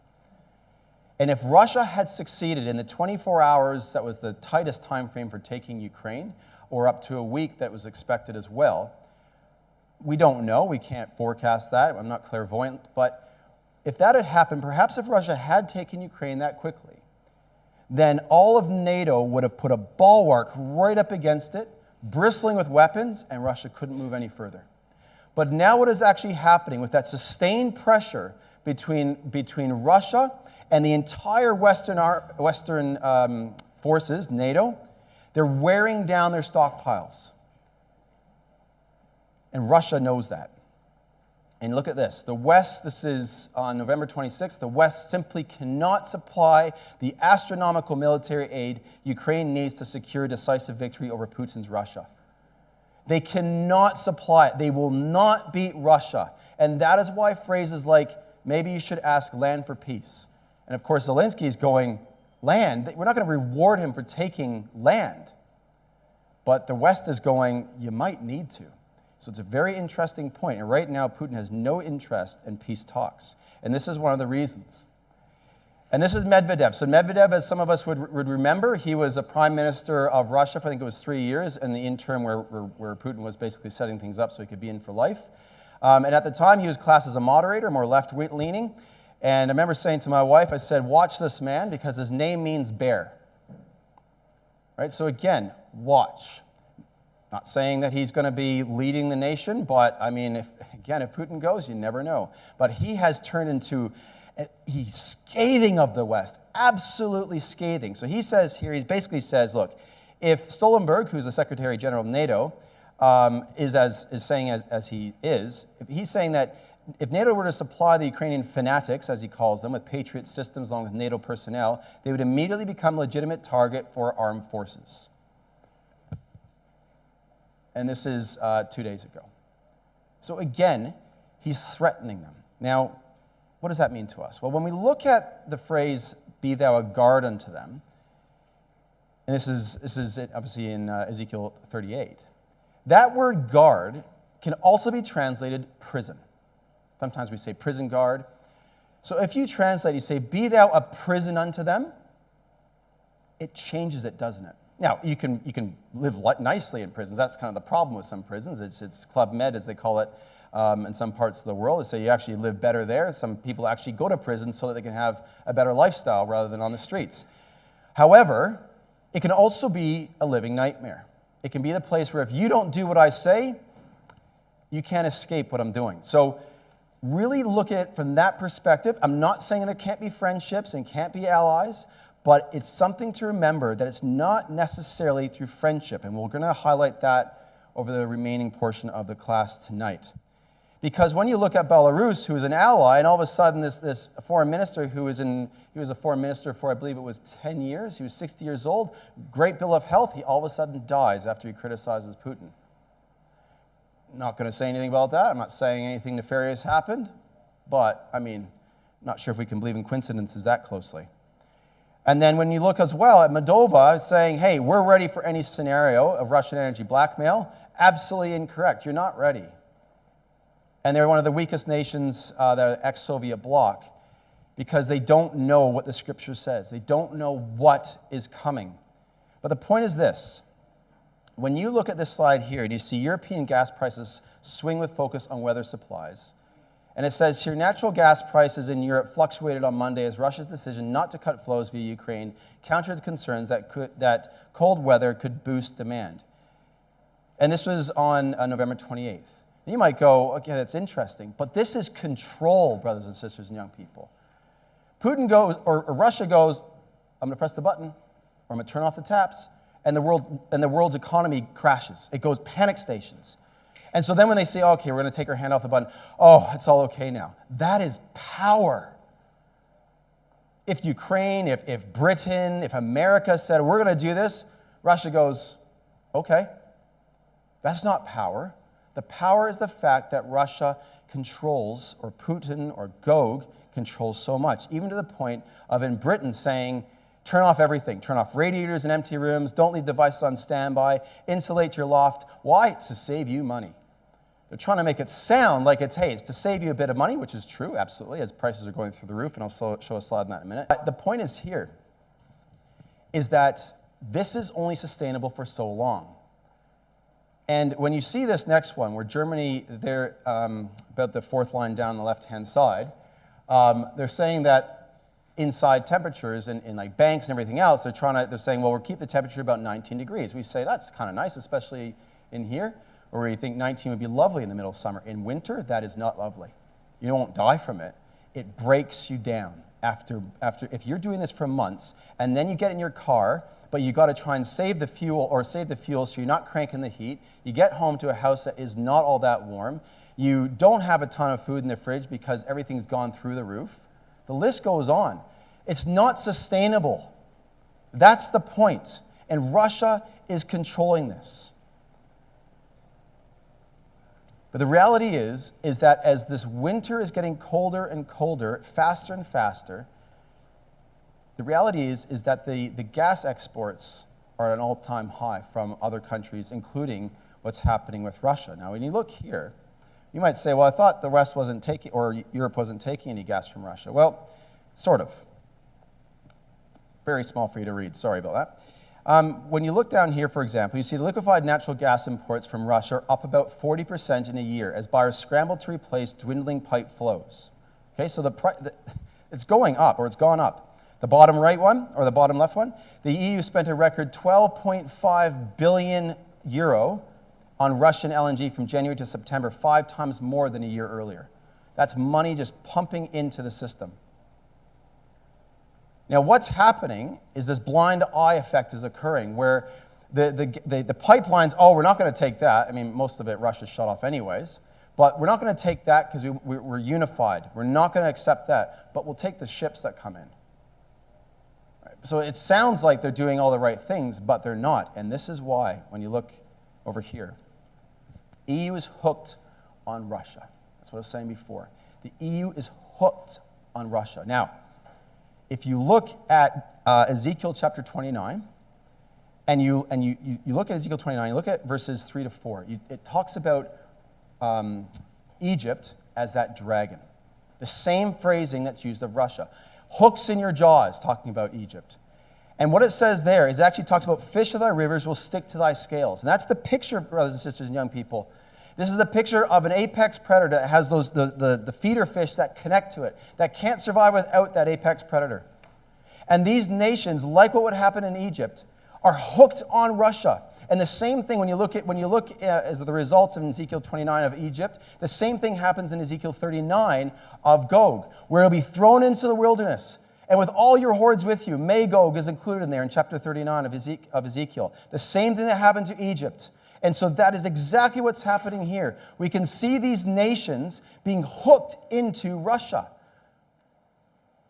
And if Russia had succeeded in the 24 hours that was the tightest time frame for taking Ukraine, or up to a week that was expected as well, we don't know, we can't forecast that, I'm not clairvoyant, but if that had happened, perhaps if Russia had taken Ukraine that quickly, then all of NATO would have put a bulwark right up against it, bristling with weapons, and Russia couldn't move any further. But now what is actually happening with that sustained pressure between Russia and the entire Western forces, NATO, they're wearing down their stockpiles. And Russia knows that. And look at this. The West, this is on November 26th, the West simply cannot supply the astronomical military aid Ukraine needs to secure decisive victory over Putin's Russia. They cannot supply it. They will not beat Russia. And that is why phrases like, maybe you should ask land for peace. And of course, Zelensky is going, land? We're not going to reward him for taking land. But the West is going, you might need to. So it's a very interesting point. And right now, Putin has no interest in peace talks. And this is one of the reasons. And this is Medvedev. So Medvedev, as some of us would remember, he was a prime minister of Russia for, I think it was 3 years, in the interim where Putin was basically setting things up so he could be in for life. And at the time, he was classed as a moderator, more left-leaning. And I remember saying to my wife, I said, watch this man because his name means bear. Right? So again, watch. Not saying that he's going to be leading the nation, but I mean, if Putin goes, you never know. But he has turned into, he's scathing of the West, absolutely scathing. So he says here, he basically says, look, if Stoltenberg, who's the Secretary General of NATO, is saying as he is, if he's saying that if NATO were to supply the Ukrainian fanatics, as he calls them, with Patriot systems along with NATO personnel, they would immediately become a legitimate target for armed forces. And this is 2 days ago. So again, he's threatening them. Now, what does that mean to us? Well, when we look at the phrase, be thou a guard unto them, and this is obviously in Ezekiel 38, that word guard can also be translated prison. Sometimes we say prison guard. So if you translate, you say, be thou a prison unto them, it changes it, doesn't it? Now, you can live nicely in prisons. That's kind of the problem with some prisons. It's Club Med, as they call it in some parts of the world. They say you actually live better there. Some people actually go to prison so that they can have a better lifestyle rather than on the streets. However, it can also be a living nightmare. It can be the place where if you don't do what I say, you can't escape what I'm doing. So really look at it from that perspective. I'm not saying there can't be friendships and can't be allies, but it's something to remember that it's not necessarily through friendship. And we're going to highlight that over the remaining portion of the class tonight. Because when you look at Belarus, who is an ally, and all of a sudden this foreign minister he was a foreign minister for, I believe it was 10 years, he was 60 years old, great bill of health, he all of a sudden dies after he criticizes Putin. Not going to say anything about that. I'm not saying anything nefarious happened, but I mean, not sure if we can believe in coincidences that closely. And then when you look as well at Moldova saying, hey, we're ready for any scenario of Russian energy blackmail, absolutely incorrect. You're not ready. And they're one of the weakest nations that are ex-Soviet bloc because they don't know what the Scripture says. They don't know what is coming. But the point is this. When you look at this slide here and you see European gas prices swing with focus on weather supplies, and it says here, natural gas prices in Europe fluctuated on Monday as Russia's decision not to cut flows via Ukraine countered concerns that cold weather could boost demand. And this was on November 28th. And you might go, okay, that's interesting, but this is control, brothers and sisters and young people. Putin goes, or Russia goes, I'm going to press the button, or I'm going to turn off the taps, and the world's economy crashes. It goes panic stations. And so then when they say, okay, we're going to take our hand off the button, oh, it's all okay now. That is power. If Ukraine, if Britain, if America said, we're going to do this, Russia goes, okay. That's not power. The power is the fact that Russia controls, or Putin or Gog controls so much, even to the point of in Britain saying, turn off everything. Turn off radiators in empty rooms. Don't leave devices on standby. Insulate your loft. Why? It's to save you money. They're trying to make it sound like it's to save you a bit of money, which is true, absolutely, as prices are going through the roof, and I'll show a slide on that in a minute. But the point is here, is that this is only sustainable for so long. And when you see this next one, where Germany, they're about the fourth line down on the left-hand side, they're saying that inside temperatures in like banks and everything else, they're saying, well, we'll keep the temperature about 19 degrees. We say that's kind of nice, especially in here, where we think 19 would be lovely in the middle of summer. In winter, that is not lovely. You won't die from it. It breaks you down after if you're doing this for months, and then you get in your car, but you got to try and save the fuel so you're not cranking the heat. You get home to a house that is not all that warm. You don't have a ton of food in the fridge because everything's gone through the roof. The list goes on. It's not sustainable. That's the point. And Russia is controlling this. But the reality is that as this winter is getting colder and colder, faster and faster, the reality is that the gas exports are at an all-time high from other countries, including what's happening with Russia. Now, when you look here, you might say, well, I thought the West wasn't taking, or Europe wasn't taking any gas from Russia. Well, sort of. Very small for you to read. Sorry about that. When you look down here, for example, you see the liquefied natural gas imports from Russia are up about 40% in a year as buyers scramble to replace dwindling pipe flows. Okay, so it's going up, or it's gone up. The bottom right one, or the bottom left one, the EU spent a record 12.5 billion euro on Russian LNG from January to September, 5 times more than a year earlier. That's money just pumping into the system. Now, what's happening is this blind eye effect is occurring where the pipelines, oh, we're not going to take that. I mean, most of it Russia's shut off anyways. But we're not going to take that because we're unified. We're not going to accept that. But we'll take the ships that come in. Right? So it sounds like they're doing all the right things, but they're not. And this is why, when you look over here, EU is hooked on Russia. That's what I was saying before. The EU is hooked on Russia. Now, if you look at Ezekiel chapter 29, and you look at Ezekiel 29, you look at verses 3 to 4, it talks about Egypt as that dragon. The same phrasing that's used of Russia. Hooks in your jaws, talking about Egypt. And what it says there is it actually talks about fish of thy rivers will stick to thy scales. And that's the picture, brothers and sisters and young people. This is the picture of an apex predator that has the feeder fish that connect to it, that can't survive without that apex predator. And these nations, like what would happen in Egypt, are hooked on Russia. And the same thing when you look as the results of Ezekiel 29 of Egypt, the same thing happens in Ezekiel 39 of Gog, where it'll be thrown into the wilderness. And with all your hordes with you, Magog is included in there in chapter 39 of Ezekiel. The same thing that happened to Egypt. And so that is exactly what's happening here. We can see these nations being hooked into Russia.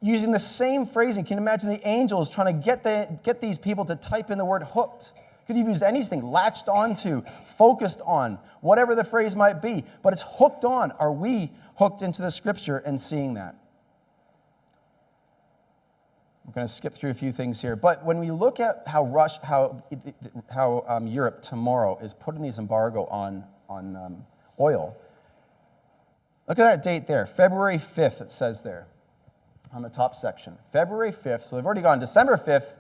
Using the same phrasing. Can you imagine the angels trying to get these people to type in the word hooked? Could have used anything, latched onto, focused on, whatever the phrase might be. But it's hooked on. Are we hooked into the scripture and seeing that? I'm going to skip through a few things here. But when we look at how Europe tomorrow is putting these embargo on oil, look at that date there, February 5th, it says there on the top section. February 5th, so they've already gone December 5th,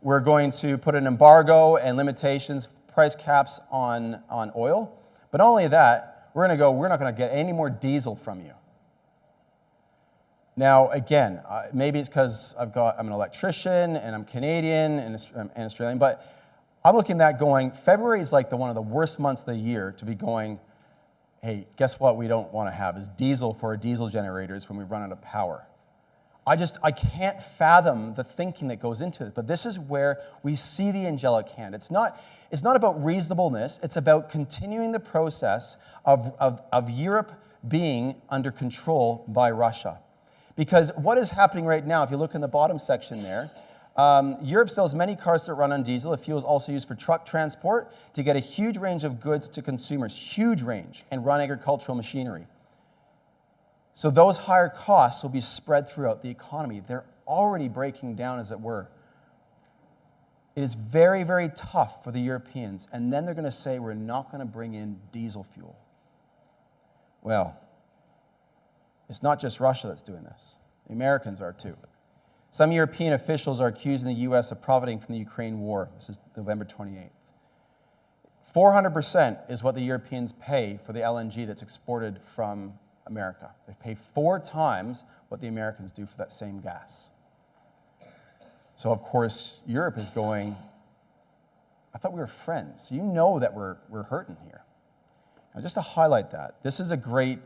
we're going to put an embargo and limitations, price caps on oil. But not only that, we're not going to get any more diesel from you. Now, again, maybe it's because I'm an electrician and I'm Canadian and Australian, but I'm looking at that going, February is like one of the worst months of the year to be going, hey, guess what we don't want to have is diesel for our diesel generators when we run out of power. I can't fathom the thinking that goes into it, but this is where we see the angelic hand. It's not about reasonableness, it's about continuing the process of Europe being under control by Russia. Because what is happening right now, if you look in the bottom section there, Europe sells many cars that run on diesel. The fuel is also used for truck transport to get a huge range of goods to consumers, huge range, and run agricultural machinery. So those higher costs will be spread throughout the economy. They're already breaking down, as it were. It is very, very tough for the Europeans, and then they're going to say, we're not going to bring in diesel fuel. Well, it's not just Russia that's doing this. The Americans are too. Some European officials are accusing the U.S. of profiting from the Ukraine war. This is November 28th. 400% is what the Europeans pay for the LNG that's exported from America. They pay 4 times what the Americans do for that same gas. So, of course, Europe is going, I thought we were friends. You know that we're hurting here. Now, just to highlight that, this is a great,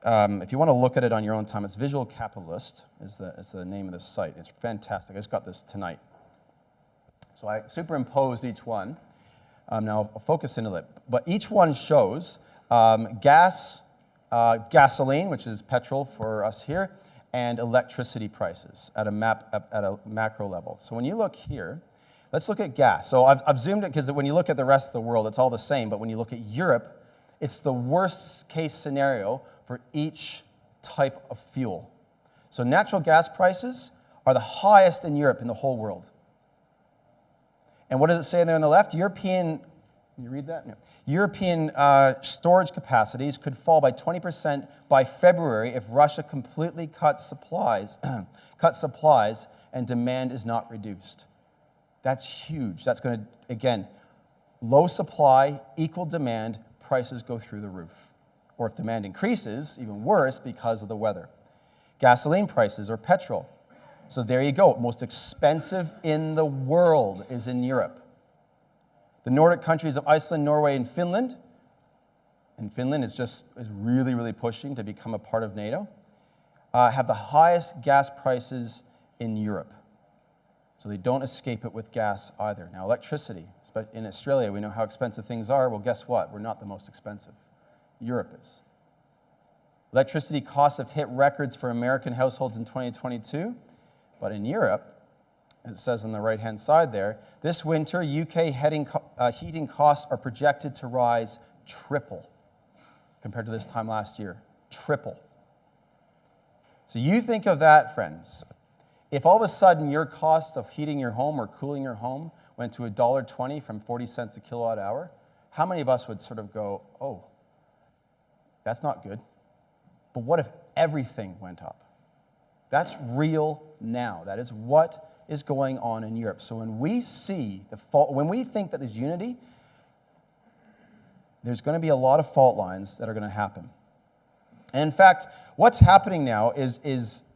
if you want to look at it on your own time, it's Visual Capitalist is the name of this site. It's fantastic. I just got this tonight. So I superimposed each one. Now I'll focus into it. But each one shows gasoline, which is petrol for us here, and electricity prices at a macro level. So when you look here, let's look at gas. So I've zoomed it because when you look at the rest of the world, it's all the same. But when you look at Europe, it's the worst case scenario for each type of fuel. So natural gas prices are the highest in Europe in the whole world. And what does it say there on the left? European, can you read that? No. European storage capacities could fall by 20% by February if Russia completely cuts supplies and demand is not reduced. That's huge. That's going to, again, low supply, equal demand, prices go through the roof. Or if demand increases, even worse because of the weather. Gasoline prices or petrol. So there you go. Most expensive in the world is in Europe. The Nordic countries of Iceland, Norway, and Finland is really, really pushing to become a part of NATO, have the highest gas prices in Europe. So they don't escape it with gas either. Now, electricity, in Australia, we know how expensive things are. Well, guess what? We're not the most expensive. Europe is. Electricity costs have hit records for American households in 2022, but in Europe, as it says on the right-hand side there, this winter, UK heating costs are projected to rise triple compared to this time last year. Triple. So you think of that, friends. If all of a sudden your cost of heating your home or cooling your home went to $1.20 from 40 cents a kilowatt hour, how many of us would sort of go, oh, that's not good. But what if everything went up? That's real now. That is what is going on in Europe. So when we see when we think that there's unity, there's going to be a lot of fault lines that are going to happen. And in fact, what's happening now is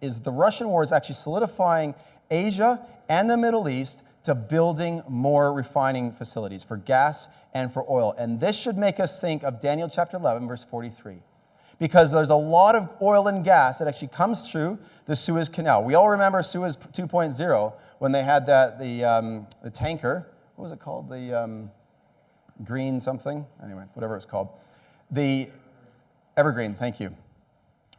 the Russian war is actually solidifying Asia and the Middle East to building more refining facilities for gas and for oil. And this should make us think of Daniel chapter 11, verse 43. Because there's a lot of oil and gas that actually comes through the Suez Canal. We all remember Suez 2.0 when they had the tanker. What was it called? The green something? Anyway, whatever it's called. The Evergreen, thank you.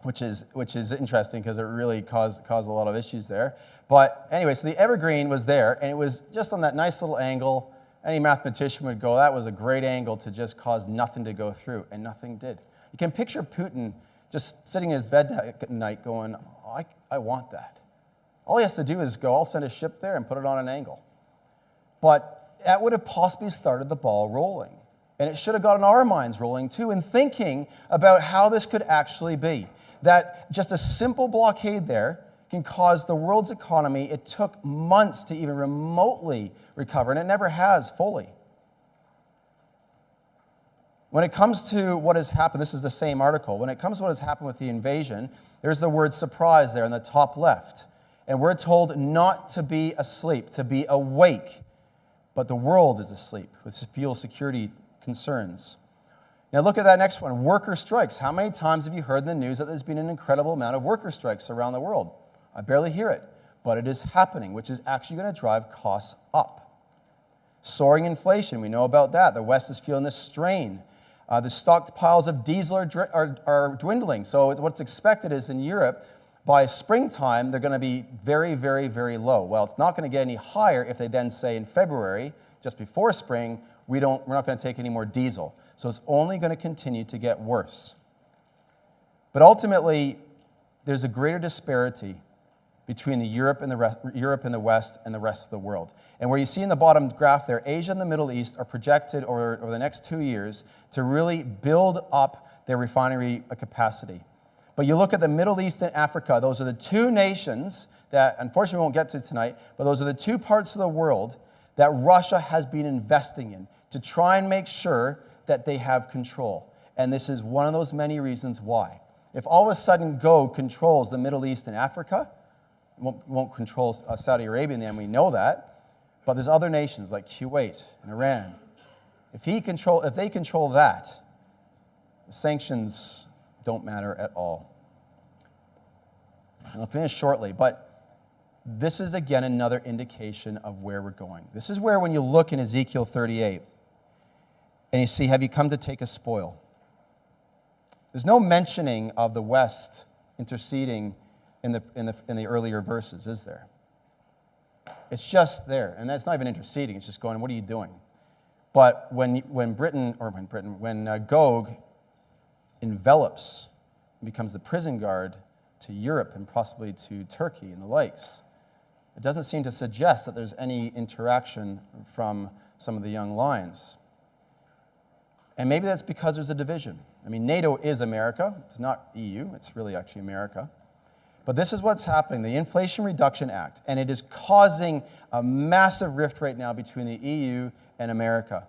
Which is interesting because it really caused a lot of issues there. But anyway, so the Evergreen was there, and it was just on that nice little angle. Any mathematician would go, that was a great angle to just cause nothing to go through, and nothing did. You can picture Putin just sitting in his bed at night going, oh, I want that. All he has to do is go, I'll send a ship there and put it on an angle. But that would have possibly started the ball rolling. And it should have gotten our minds rolling too, and thinking about how this could actually be. That just a simple blockade there can cause the world's economy, it took months to even remotely recover, and it never has fully. When it comes to what has happened, this is the same article, when it comes to what has happened with the invasion, there's the word surprise there in the top left. And we're told not to be asleep, to be awake. But the world is asleep with fuel security concerns. Now look at that next one, worker strikes. How many times have you heard in the news that there's been an incredible amount of worker strikes around the world? I barely hear it, but it is happening, which is actually going to drive costs up. Soaring inflation, we know about that. The West is feeling this strain. The stockpiles of diesel are dwindling. So what's expected is in Europe, by springtime, they're going to be very, very, very low. Well, it's not going to get any higher if they then say in February, just before spring, we're not going to take any more diesel. So it's only going to continue to get worse. But ultimately, there's a greater disparity between Europe and the West and the rest of the world. And where you see in the bottom graph there, Asia and the Middle East are projected over the next 2 years to really build up their refinery capacity. But you look at the Middle East and Africa, those are the two nations that, unfortunately, we won't get to tonight, but those are the two parts of the world that Russia has been investing in to try and make sure that they have control. And this is one of those many reasons why. If all of a sudden Gog controls the Middle East and Africa, won't control Saudi Arabia, and then we know that, but there's other nations like Kuwait and Iran. If they control that, the sanctions don't matter at all. And I'll finish shortly, but this is again another indication of where we're going. This is where when you look in Ezekiel 38 and you see, have you come to take a spoil? There's no mentioning of the West interceding in the earlier verses, is there? It's just there, and that's not even interceding. It's just going, what are you doing? But when Gog envelops and becomes the prison guard to Europe and possibly to Turkey and the likes, it doesn't seem to suggest that there's any interaction from some of the young lions. And maybe that's because there's a division. I mean, NATO is America. It's not EU. It's really actually America. But this is what's happening, the Inflation Reduction Act, and it is causing a massive rift right now between the EU and America.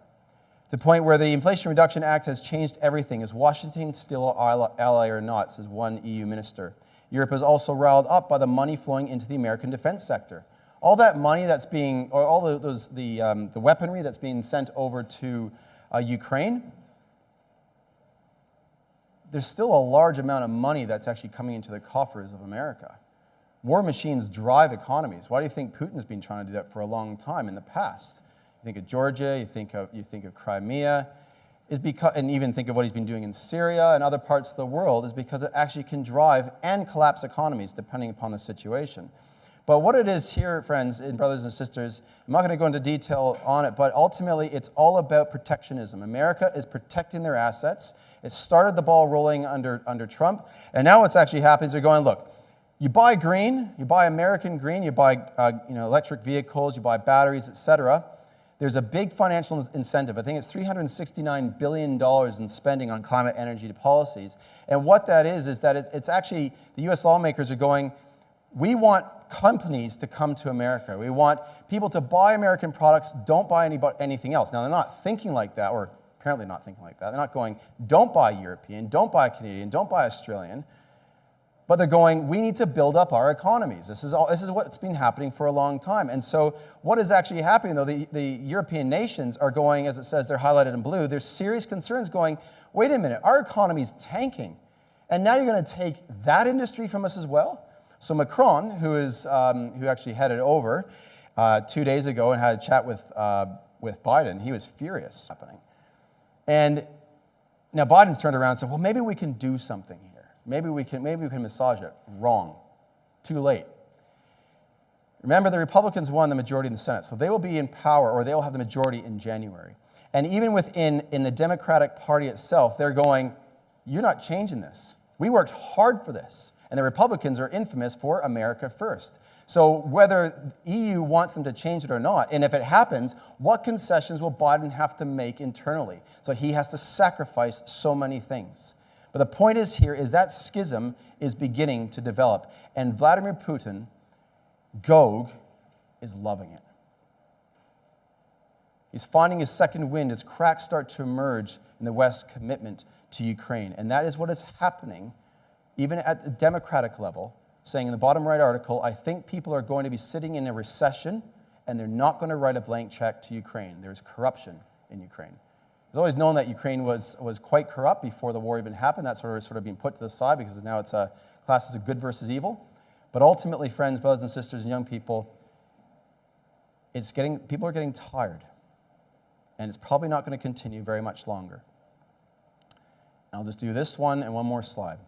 To the point where the Inflation Reduction Act has changed everything. Is Washington still an ally or not, says one EU minister. Europe is also riled up by the money flowing into the American defense sector. All that money that's being, or all the weaponry that's being sent over to Ukraine, there's still a large amount of money that's actually coming into the coffers of America. War machines drive economies. Why do you think Putin's been trying to do that for a long time in the past? You think of Georgia, you think of Crimea, and even think of what he's been doing in Syria and other parts of the world, is because it actually can drive and collapse economies depending upon the situation. But what it is here, friends and brothers and sisters, I'm not going to go into detail on it, but ultimately it's all about protectionism. America is protecting their assets. It started the ball rolling under Trump, and now what's actually happening is they're going, look, you buy green, you buy American green, you buy electric vehicles, you buy batteries, etc. There's a big financial incentive. I think it's $369 billion in spending on climate energy policies. And what that is that it's actually, the U.S. lawmakers are going, we want companies to come to America. We want people to buy American products, don't buy anything else. Now, they're not thinking like that, or apparently not thinking like that. They're not going, don't buy European, don't buy Canadian, don't buy Australian. But they're going, we need to build up our economies. This is what's been happening for a long time. And so what is actually happening, though, the European nations are going, as it says, they're highlighted in blue, there's serious concerns going, wait a minute, our economy's tanking. And now you're going to take that industry from us as well? So Macron, who actually headed over 2 days ago and had a chat with Biden, he was furious happening. And now Biden's turned around and said, well, maybe we can do something here. Maybe we can massage it. Wrong. Too late. Remember, the Republicans won the majority in the Senate, so they will be in power, or they will have the majority in January. And even in the Democratic Party itself, they're going, you're not changing this. We worked hard for this. And the Republicans are infamous for America first. So whether the EU wants them to change it or not, and if it happens, what concessions will Biden have to make internally? So he has to sacrifice so many things. But the point is here is that schism is beginning to develop. And Vladimir Putin, Gog, is loving it. He's finding his second wind as cracks start to emerge in the West's commitment to Ukraine. And that is what is happening, even at the Democratic level, saying in the bottom right article, I think people are going to be sitting in a recession and they're not going to write a blank check to Ukraine. There's corruption in Ukraine. It's always known that Ukraine was quite corrupt before the war even happened. That's sort of being put to the side because now it's classed as good versus evil. But ultimately, friends, brothers and sisters, and young people, people are getting tired. And it's probably not going to continue very much longer. I'll just do this one and one more slide.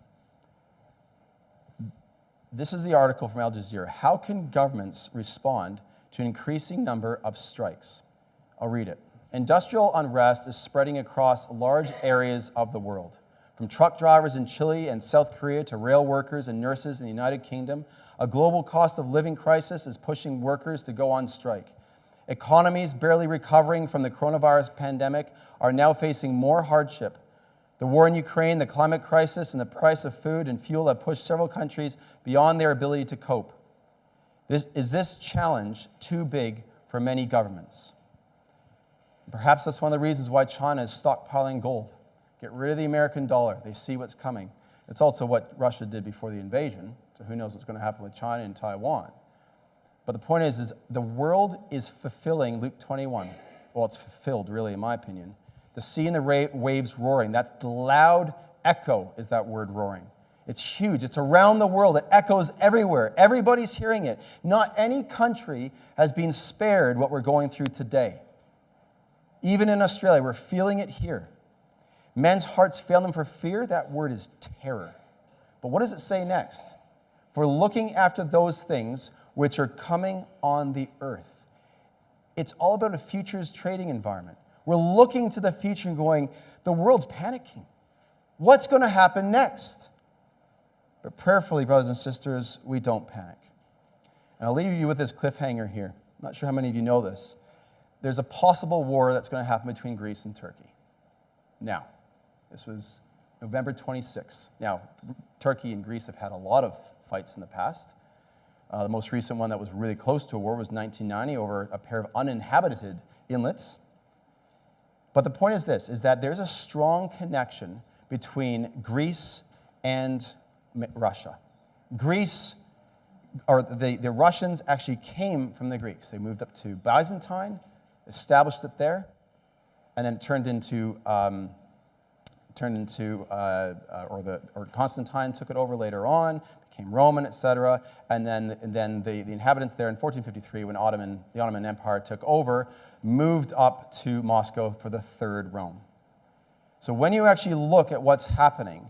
This is the article from Al Jazeera. How can governments respond to an increasing number of strikes? I'll read it. Industrial unrest is spreading across large areas of the world. From truck drivers in Chile and South Korea to rail workers and nurses in the United Kingdom, a global cost of living crisis is pushing workers to go on strike. Economies barely recovering from the coronavirus pandemic are now facing more hardship. The war in Ukraine, the climate crisis, and the price of food and fuel have pushed several countries beyond their ability to cope. Is this challenge too big for many governments? Perhaps that's one of the reasons why China is stockpiling gold. Get rid of the American dollar. They see what's coming. It's also what Russia did before the invasion, so who knows what's going to happen with China and Taiwan. But the point is the world is fulfilling Luke 21. Well, it's fulfilled, really, in my opinion. The sea and the waves roaring. That's the loud echo, is that word roaring. It's huge. It's around the world. It echoes everywhere. Everybody's hearing it. Not any country has been spared what we're going through today. Even in Australia, we're feeling it here. Men's hearts fail them for fear. That word is terror. But what does it say next? For looking after those things which are coming on the earth. It's all about a futures trading environment. We're looking to the future and going, the world's panicking. What's going to happen next? But prayerfully, brothers and sisters, we don't panic. And I'll leave you with this cliffhanger here. I'm not sure how many of you know this. There's a possible war that's going to happen between Greece and Turkey. Now, this was November 26th. Now, Turkey and Greece have had a lot of fights in the past. The most recent one that was really close to a war was 1990 over a pair of uninhabited inlets. But the point is this, is that there's a strong connection between Greece and Russia. Greece, or the Russians actually came from the Greeks. They moved up to Byzantine, established it there, and then turned into Constantine took it over later on, became Roman, etc. And then the inhabitants there in 1453, when the Ottoman Empire took over, moved up to Moscow for the Third Rome. So when you actually look at what's happening,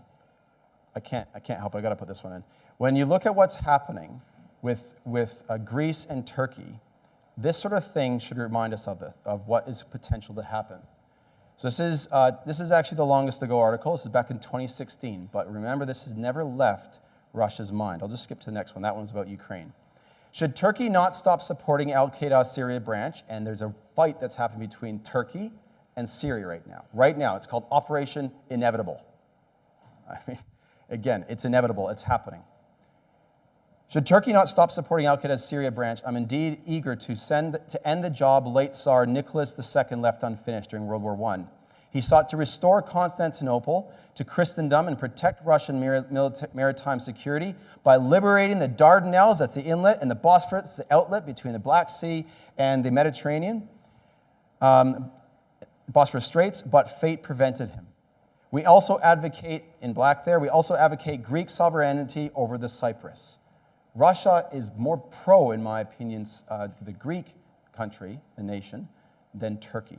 I can't help it, I got to put this one in. When you look at what's happening with Greece and Turkey, this sort of thing should remind us of what is potential to happen. So this is actually the longest ago article. This is back in 2016. But remember, this has never left Russia's mind. I'll just skip to the next one. That one's about Ukraine. Should Turkey not stop supporting Al-Qaeda Syria branch? And there's a fight that's happening between Turkey and Syria right now. Right now, it's called Operation Inevitable. I mean, again, it's inevitable. It's happening. Should Turkey not stop supporting Al-Qaeda's Syria branch, I'm indeed eager to end the job late Tsar Nicholas II left unfinished during World War I. He sought to restore Constantinople to Christendom and protect Russian maritime security by liberating the Dardanelles, that's the inlet, and the Bosphorus, the outlet between the Black Sea and the Mediterranean, Bosphorus Straits, but fate prevented him. We also advocate, in black there, we also advocate Greek sovereignty over the Cyprus. Russia is more pro, in my opinion, the Greek country, the nation, than Turkey,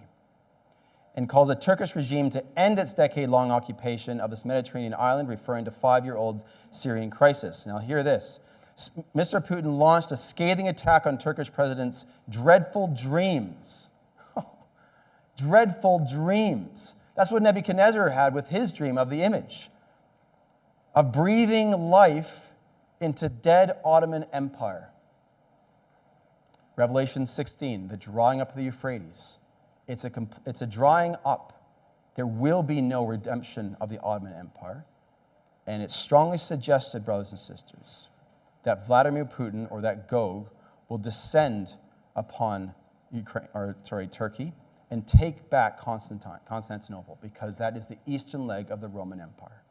and called the Turkish regime to end its decade-long occupation of this Mediterranean island, referring to 5-year-old Syrian crisis. Now hear this. Mr. Putin launched a scathing attack on Turkish president's dreadful dreams. Dreadful dreams. That's what Nebuchadnezzar had with his dream of the image of breathing life into dead Ottoman Empire. Revelation 16, the drawing up of the Euphrates. It's a drying up. There will be no redemption of the Ottoman Empire. And it's strongly suggested, brothers and sisters, that Vladimir Putin, or that Gog, will descend upon Turkey and take back Constantinople, because that is the eastern leg of the Roman Empire.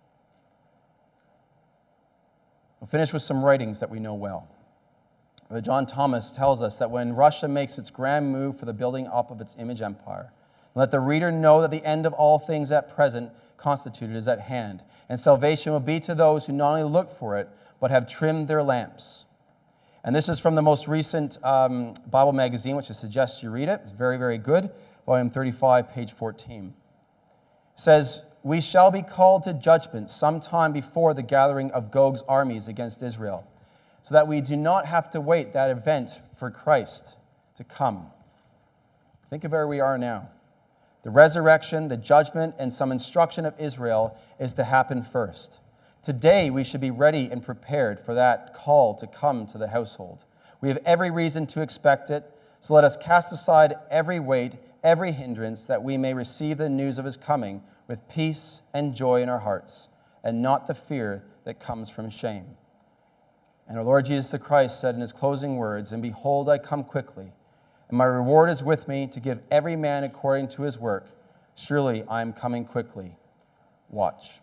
We'll finish with some writings that we know well. John Thomas tells us that when Russia makes its grand move for the building up of its image empire, let the reader know that the end of all things at present constituted is at hand, and salvation will be to those who not only look for it, but have trimmed their lamps. And this is from the most recent Bible magazine, which I suggest you read it. It's very, very good. Volume 35, page 14. It says, "We shall be called to judgment sometime before the gathering of Gog's armies against Israel. so that we do not have to wait that event for Christ to come. Think of where we are now. The resurrection, the judgment, and some instruction of Israel is to happen first. Today, we should be ready and prepared for that call to come to the household. We have every reason to expect it, so let us cast aside every weight, every hindrance, that we may receive the news of his coming with peace and joy in our hearts, and not the fear that comes from shame. And our Lord Jesus the Christ said in his closing words, "And behold, I come quickly, and my reward is with me to give every man according to his work. Surely I am coming quickly. Watch."